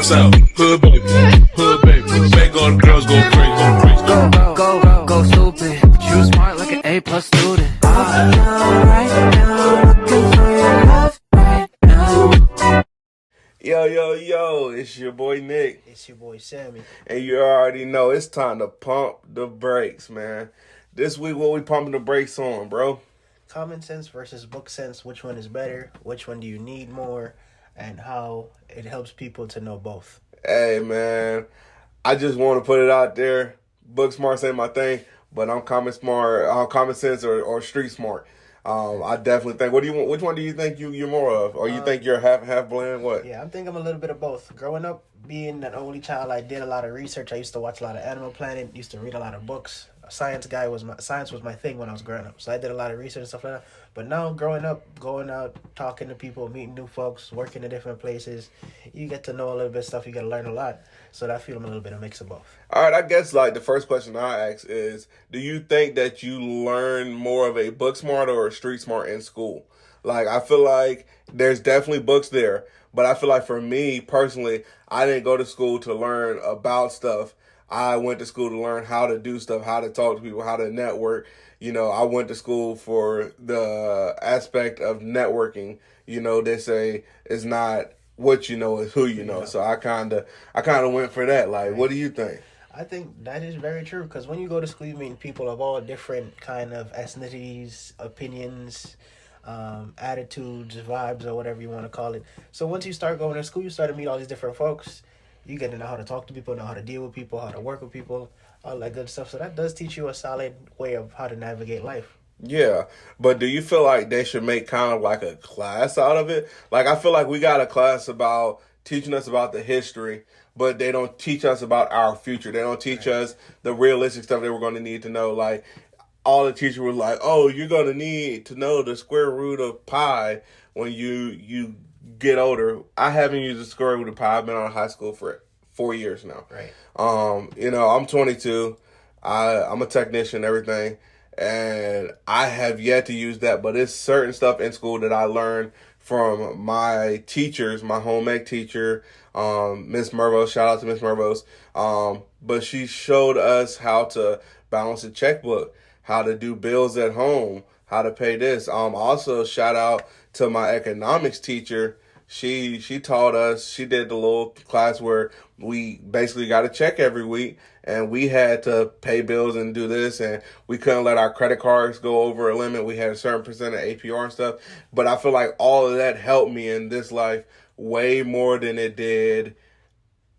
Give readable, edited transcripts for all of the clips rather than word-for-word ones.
down south. Hood baby, hood baby. Make all the girls go crazy, go crazy. Go stupid. But you smart like an A+ student. Right now, looking for your love right now. Yo, it's your boy Nick. It's your boy Sammy. And you already know it's time to pump the brakes, man. This week, what we pumping the brakes on, bro? Common sense versus book sense. Which one is better? Which one do you need more? And how it helps people to know both. Hey, man, I just want to put it out there. Book smarts ain't my thing, but I'm common sense or street smart. I definitely think. Which one do you think you're more of, or you think you're half blend? What? Yeah, I'm thinking I'm a little bit of both. Growing up, being an only child, I did a lot of research. I used to watch a lot of Animal Planet. Used to read a lot of books. Science was my thing when I was growing up. So I did a lot of research and stuff like that. But now growing up, going out, talking to people, meeting new folks, working in different places, you get to know a little bit of stuff. You get to learn a lot. So I feel I'm a little bit of a mix of both. All right, I guess like the first question I ask is, do you think that you learn more of a book smart or a street smart in school? Like, I feel like there's definitely books there, but I feel like for me personally, I didn't go to school to learn about stuff. I went to school to learn how to do stuff, how to talk to people, how to network. You know, I went to school for the aspect of networking. You know, they say it's not what you know, it's who you know. So I kind of went for that. Like, what do you think? I think that is very true because when you go to school, you meet people of all different kind of ethnicities, opinions, attitudes, vibes, or whatever you want to call it. So once you start going to school, you start to meet all these different folks. You get to know how to talk to people, know how to deal with people, how to work with people, all that good stuff. So that does teach you a solid way of how to navigate life. Yeah, but do you feel like they should make kind of like a class out of it? Like, I feel like we got a class about teaching us about the history, but they don't teach us about our future. They don't teach us the realistic stuff that we're going to need to know. Like, all the teacher was like, oh, you're going to need to know the square root of pi when you get older. I haven't used the square root of pi. I've been out of high school for 4 years now. Right. You know, I'm 22. I'm a technician and everything, and I have yet to use that, but it's certain stuff in school that I learned from my teachers, my home ec teacher, Miss Mervos. Shout out to Miss Mervos. But she showed us how to balance a checkbook, how to do bills at home, how to pay this. Also shout out to my economics teacher. She taught us, she did the little class where we basically got a check every week and we had to pay bills and do this, and we couldn't let our credit cards go over a limit. We had a certain percent of APR and stuff. But I feel like all of that helped me in this life way more than it did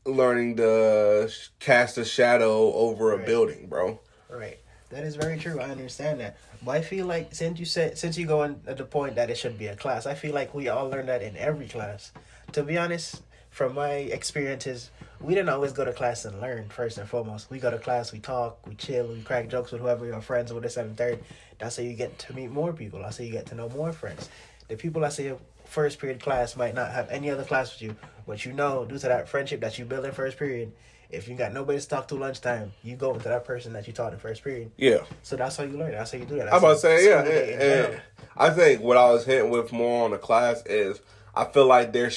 learning to cast a shadow over a building, bro. Right. That is very true. I understand that. But I feel like since you go in at the point that it should be a class, I feel like we all learn that in every class. To be honest, from my experiences, we didn't always go to class and learn first and foremost. We go to class, we talk, we chill, we crack jokes with whoever your friends with this and third. That's how you get to meet more people. That's how you get to know more friends. The people that say first period class might not have any other class with you, but you know, due to that friendship that you build in first period, if you got nobody to talk to lunchtime, you go into that person that you taught in first period. Yeah. So that's how you learn. That's how you do that. I'm about to say, yeah. And I think what I was hitting with more on the class is I feel like there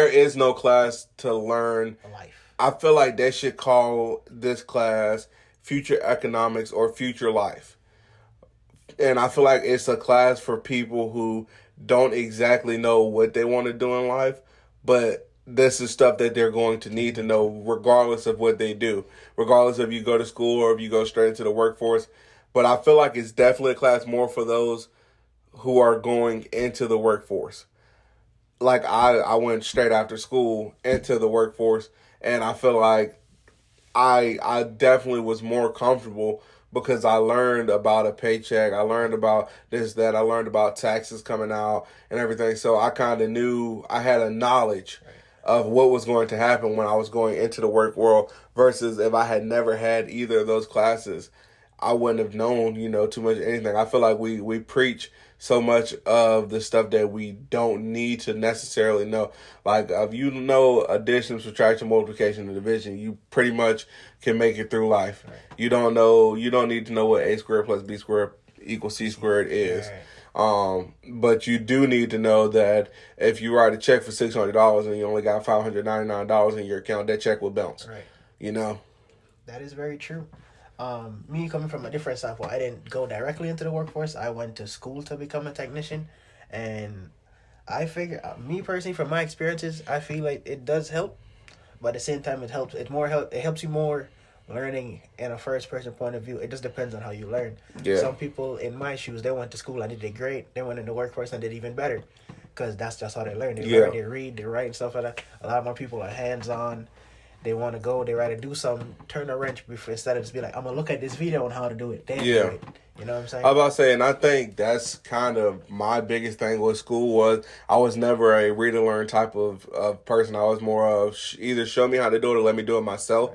is no class to learn life. I feel like they should call this class Future Economics or Future Life. And I feel like it's a class for people who don't exactly know what they want to do in life, but this is stuff that they're going to need to know regardless of what they do, regardless if you go to school or if you go straight into the workforce. But I feel like it's definitely a class more for those who are going into the workforce. Like I went straight after school into the workforce, and I feel like I definitely was more comfortable because I learned about a paycheck. I learned about this, that. I learned about taxes coming out and everything. So I kind of knew, I had a knowledge of what was going to happen when I was going into the work world versus if I had never had either of those classes, I wouldn't have known, too much anything. I feel like we preach so much of the stuff that we don't need to necessarily know. Like, if you know addition, subtraction, multiplication, and division, you pretty much can make it through life. Right. You don't need to know what a squared plus b squared equals c squared is. But you do need to know that if you write a check for $600 and you only got $599 in your account, that check will bounce. Right. You know. That is very true. Me coming from a different standpoint, I didn't go directly into the workforce. I went to school to become a technician, and I figure, me personally, from my experiences, I feel like it does help, but at the same time, it helps. It helps you more learning in a first person point of view. It just depends on how you learn. Yeah. Some people in my shoes, they went to school and they did great. They went in the workforce and did even better, because that's just how they learn. They learn, they read, they write, and stuff like that. A lot more people are hands on. They want to go, they rather do something, turn a wrench before, instead of just be like, I'm going to look at this video on how to do it. Then do it. You know what I'm saying? I was about to say, and I think that's kind of my biggest thing with school was I was never a read and learn type of person. I was more of either show me how to do it or let me do it myself.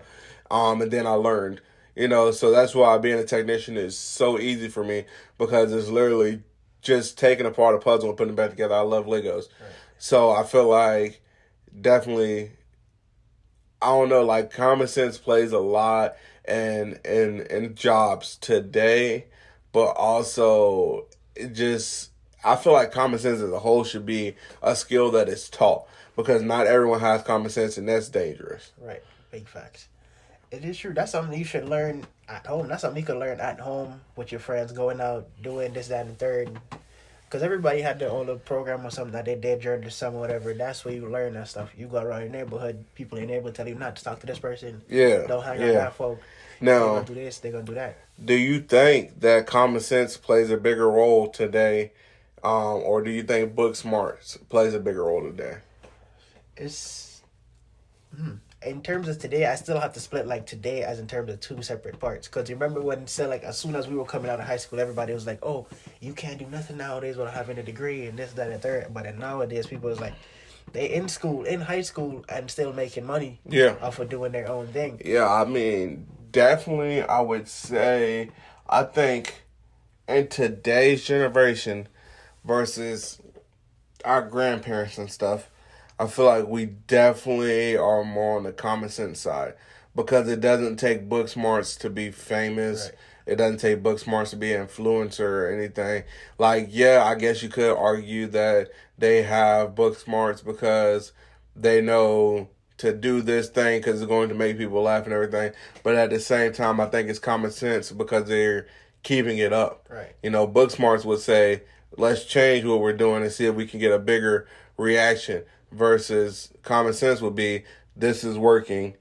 And then I learned, you know, so that's why being a technician is so easy for me, because it's literally just taking apart a puzzle and putting it back together. I love Legos. Right. So I feel like definitely, I don't know, like common sense plays a lot in jobs today, but also it just, I feel like common sense as a whole should be a skill that is taught, because not everyone has common sense, and that's dangerous. Right. Big facts. It is true. That's something you should learn at home. That's something you could learn at home with your friends, going out, doing this, that, and the third. Because everybody had their own little program or something that they did during the summer, whatever. That's where you learn that stuff. You go around your neighborhood, people in your neighborhood tell you not to talk to this person. Yeah. Don't hang out with that folk. Now, they're going to do this, they're going to do that. Do you think that common sense plays a bigger role today, or do you think book smarts plays a bigger role today? It's... In terms of today, I still have to split like today as in terms of two separate parts. Because you remember when, say, like, as soon as we were coming out of high school, everybody was like, oh, you can't do nothing nowadays without having a degree and this, that, and the third. But then nowadays, people is like, they in school, in high school, and still making money off of doing their own thing. Yeah, I mean, definitely, I would say, I think in today's generation versus our grandparents and stuff, I feel like we definitely are more on the common sense side, because it doesn't take book smarts to be famous. Right. It doesn't take book smarts to be an influencer or anything. Like, yeah, I guess you could argue that they have book smarts because they know to do this thing because it's going to make people laugh and everything. But at the same time, I think it's common sense because they're keeping it up. Right. You know, book smarts would say, let's change what we're doing and see if we can get a bigger reaction. Versus common sense would be, this is working,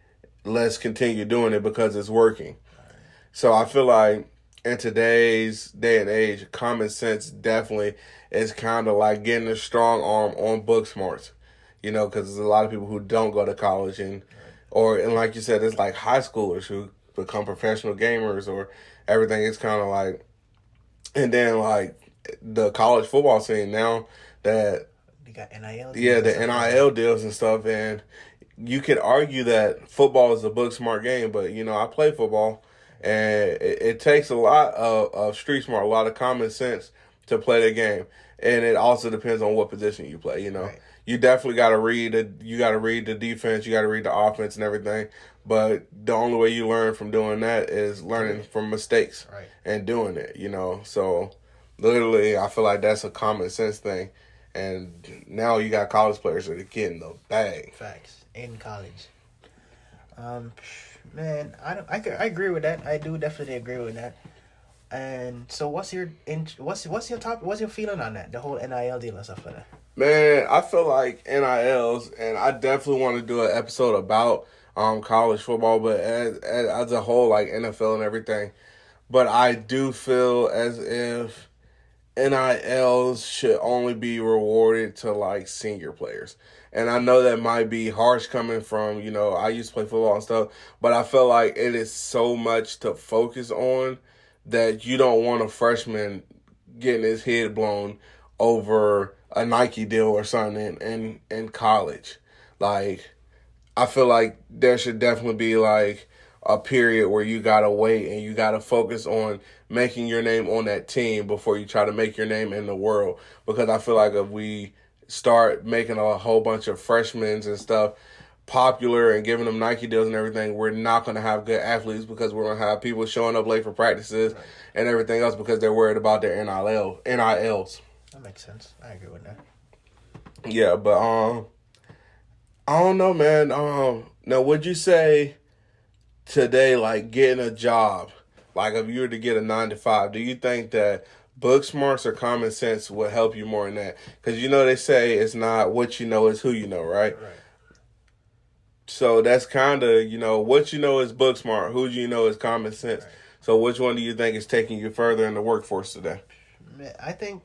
let's continue doing it because it's working. Right. So I feel like in today's day and age, common sense definitely is kind of like getting a strong arm on book smarts, you know, because there's a lot of people who don't go to college and like you said, it's like high schoolers who become professional gamers or everything. It's kind of like, and then like the college football scene now that got NIL deals. Yeah, the NIL deals and stuff, and you could argue that football is a book smart game, but you know, I play football, and it takes a lot of street smart, a lot of common sense to play the game, and it also depends on what position you play. You know, right. You definitely got to read it. You got to read the defense. You got to read the offense and everything. But the only way you learn from doing that is learning from mistakes and doing it. You know, so literally, I feel like that's a common sense thing. And now you got college players that are getting the bag. Facts in college. Man, I agree with that. I do definitely agree with that. And so, what's your feeling on that? The whole NIL deal and stuff like that. Man, I feel like NILs, and I definitely want to do an episode about college football, but as a whole, like NFL and everything. But I do feel as if NILs should only be rewarded to like senior players. And I know that might be harsh coming from, you know, I used to play football and stuff, but I feel like it is so much to focus on that you don't want a freshman getting his head blown over a Nike deal or something in college. Like, I feel like there should definitely be like a period where you gotta wait and you gotta focus on making your name on that team before you try to make your name in the world. Because I feel like if we start making a whole bunch of freshmen and stuff popular and giving them Nike deals and everything, we're not going to have good athletes because we're going to have people showing up late for practices and everything else because they're worried about their NILs. That makes sense. I agree with that. Yeah, but I don't know, man. Now would you say today, like getting a job, like if you were to get a 9 to 5, do you think that book smarts or common sense would help you more in that? Because they say it's not what you know, it's who you know, right? Right. So that's kind of what you know is book smart, who you know is common sense. Right. So which one do you think is taking you further in the workforce today? Man, I think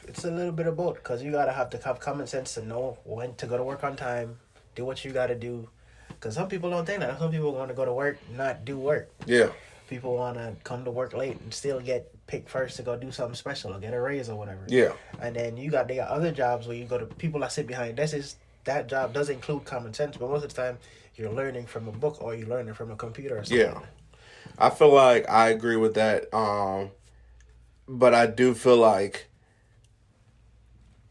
it's a little bit of both because you gotta have to have common sense to know when to go to work on time, do what you gotta do. Because some people don't think that. Some people want to go to work, not do work. Yeah, People want to come to work late and still get picked first to go do something special or get a raise or whatever. yeah, And then they got other jobs where you go to people that sit behind desks. That job does include common sense, but most of the time you're learning from a book or you're learning from a computer or something. yeah. I feel like I agree with that. But I do feel like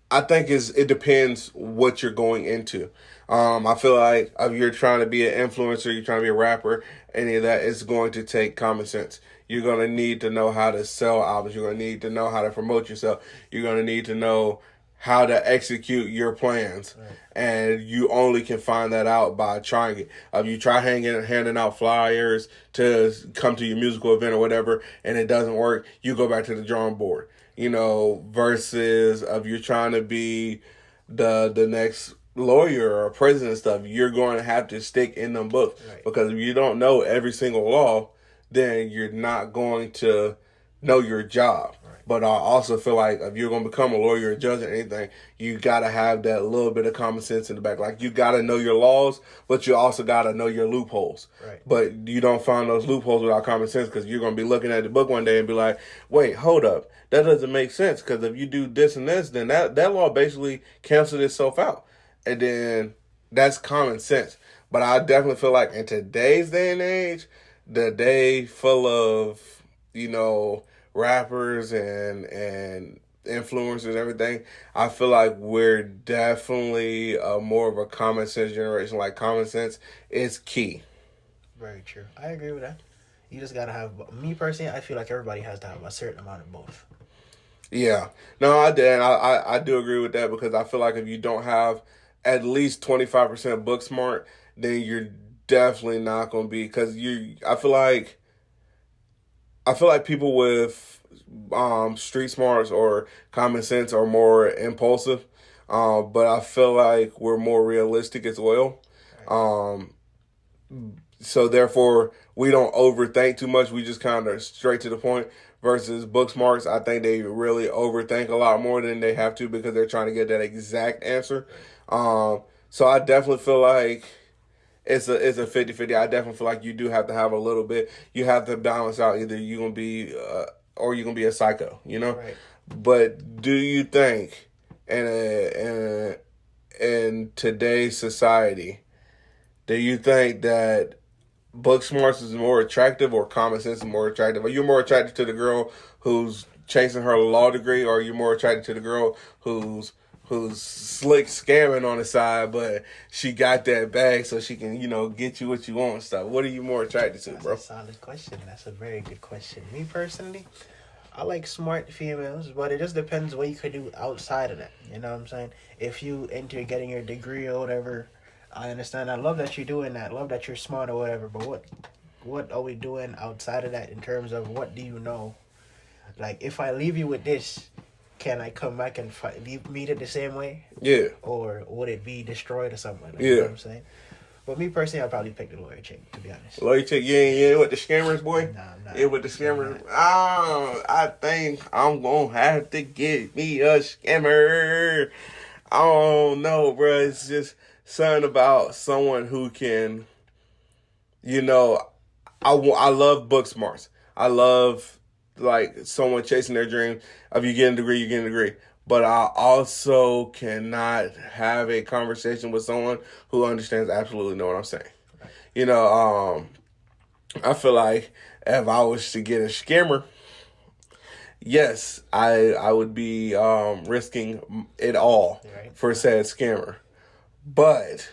I think it depends what you're going into. I feel like if you're trying to be an influencer, you're trying to be a rapper, any of that is going to take common sense. You're going to need to know how to sell albums. You're going to need to know how to promote yourself. You're going to need to know how to execute your plans. Right. And you only can find that out by trying it. If you try handing out flyers to come to your musical event or whatever, and it doesn't work, you go back to the drawing board. Versus if you're trying to be the next lawyer or president and stuff, you're going to have to stick in them books. Right. Because if you don't know every single law, then you're not going to know your job. Right. But I also feel like if you're going to become a lawyer or judge or anything, you got to have that little bit of common sense in the back. Like, you got to know your laws, but you also got to know your loopholes. Right. But you don't find those loopholes without common sense, because you're going to be looking at the book one day and be like, wait, hold up. That doesn't make sense, because if you do this and this, then that law basically cancels itself out. And then that's common sense. But I definitely feel like in today's day and age, the day full of, rappers and influencers and everything, I feel like we're definitely more of a common sense generation. Like, common sense is key. Very true. I agree with that. You just gotta have. Me personally, I feel like everybody has to have a certain amount of both. Yeah. No, I do agree with that, because I feel like if you don't have at least 25% book smart, then you're definitely not going to be, because I feel like people with street smarts or common sense are more impulsive, but I feel like we're more realistic as well. So therefore, we don't overthink too much. We just kind of straight to the point. Versus book smarts, I think they really overthink a lot more than they have to, because they're trying to get that exact answer. So I definitely feel like it's a 50-50. I definitely feel like you do have to have a little bit. You have to balance out. Either you're going to be or you're going to be a psycho, Right. But do you think in today's society, do you think that book smarts is more attractive or common sense is more attractive? Are you more attracted to the girl who's chasing her law degree, or are you more attracted to the girl who's slick scamming on the side, but she got that bag so she can, get you what you want and stuff? What are you more attracted to, bro? That's a solid question. That's a very good question. Me personally, I like smart females, but it just depends what you could do outside of that. You know what I'm saying? If you into getting your degree or whatever, I understand. I love that you're doing that. I love that you're smart or whatever. But what are we doing outside of that in terms of what do you know? Like, if I leave you with this, can I come back and meet it the same way? Yeah. Or would it be destroyed or something? Like, yeah. You know what I'm saying? But me personally, I'd probably pick the lawyer chick, to be honest. Lawyer chick, yeah, with the scammers, boy? Nah. Yeah, with the scammers. I think I'm going to have to get me a scammer. I don't know, bro. It's just something about someone who can, I love book smarts. I love, like, someone chasing their dream. If you get a degree, you get a degree. But I also cannot have a conversation with someone who understands absolutely know what I'm saying. I feel like if I was to get a scammer, yes, I would be risking it all for said scammer. But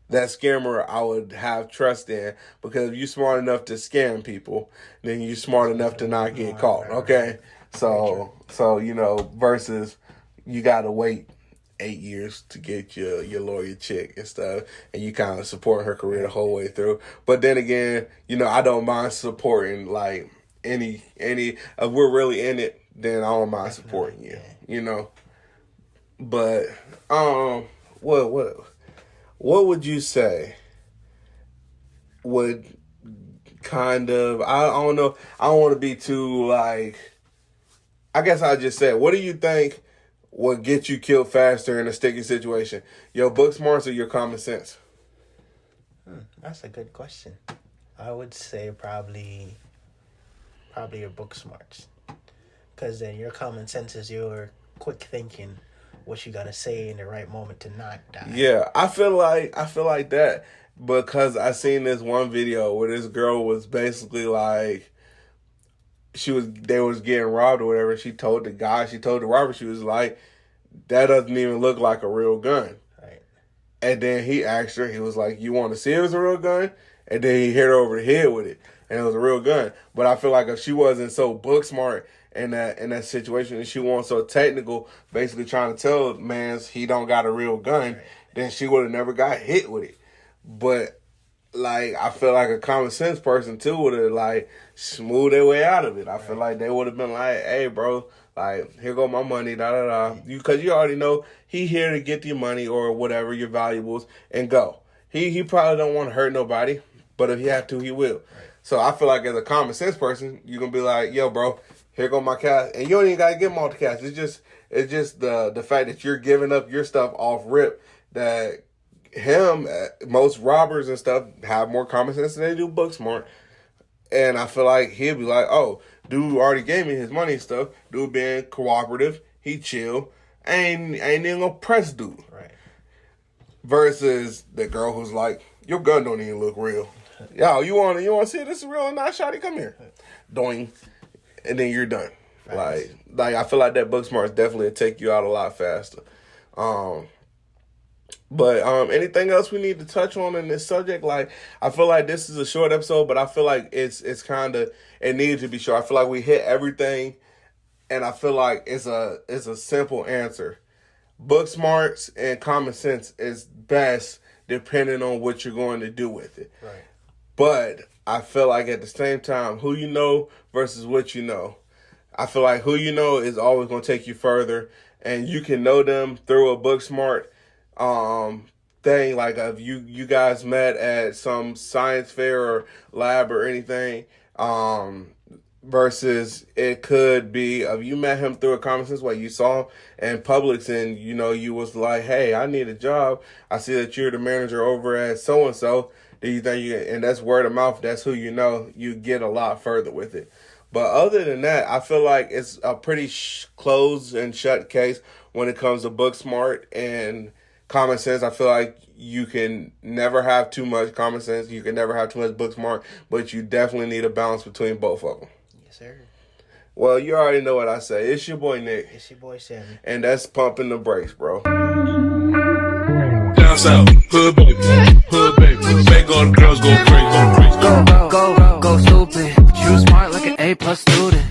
that scammer I would have trust in, because if you're smart enough to scam people, then you're smart enough to not get caught, okay? So versus you gotta wait 8 years to get your lawyer chick and stuff, and you kind of support her career the whole way through. But then again, I don't mind supporting like any if we're really in it, then I don't mind supporting you. But what would you say would kind of, I don't know, I don't want to be too like, I guess I just said, what do you think would get you killed faster in a sticky situation? Your book smarts or your common sense? That's a good question. I would say probably your book smarts, because then your common sense is your quick thinking, what you gotta say in the right moment to not die. Yeah, I feel like that because I seen this one video where this girl was basically like, they was getting robbed or whatever. She told the robber, she was like, that doesn't even look like a real gun. Right. And then he asked her, he was like, you want to see it was a real gun? And then he hit her over the head with it, and it was a real gun. But I feel like if she wasn't so book smart in that situation, and she wasn't so technical, basically trying to tell mans he don't got a real gun, then she would have never got hit with it. But like, I feel like a common sense person too would have like smoothed their way out of it. I feel like they would have been like, hey bro, like, here go my money, because you already know he here to get your money or whatever, your valuables, and go. He probably don't want to hurt nobody, but if he have to, he will. Right. So I feel like as a common sense person, you're gonna be like, yo bro, here go my cash, and you don't even gotta give him all the cash. It's just the fact that you're giving up your stuff off rip. That most robbers and stuff have more common sense than they do book smart. And I feel like he'll be like, oh, dude already gave me his money and stuff. Dude being cooperative, he chill, ain't even gonna press dude. Right. Versus the girl who's like, your gun don't even look real. Yo, you wanna see this is real or not, shawty? Come here. Doing. And then you're done. Right. Like I feel like that book smart definitely take you out a lot faster. But anything else we need to touch on in this subject? Like, I feel like this is a short episode, but I feel like it's kind of, it needed to be short. I feel like we hit everything, and I feel like it's a simple answer. Book smarts and common sense is best depending on what you're going to do with it. Right. But I feel like at the same time, who you know versus what you know. I feel like who you know is always going to take you further, and you can know them through a book smart thing, like if you guys met at some science fair or lab or anything, versus it could be if you met him through a common sense way. You saw him in Publix and you was like, hey, I need a job, I see that you're the manager over at so and so, do you think and that's word of mouth, that's who you get a lot further with it. But other than that, I feel like it's a pretty closed and shut case when it comes to book smart and common sense. I feel like you can never have too much common sense. You can never have too much book smart, but you definitely need a balance between both of them. Yes, sir. Well, you already know what I say. It's your boy, Nick. It's your boy, Sammy. And that's Pumping the Brakes, bro. Down south, hood baby, make all the girls go crazy. Go stupid. You smart like an A+ student.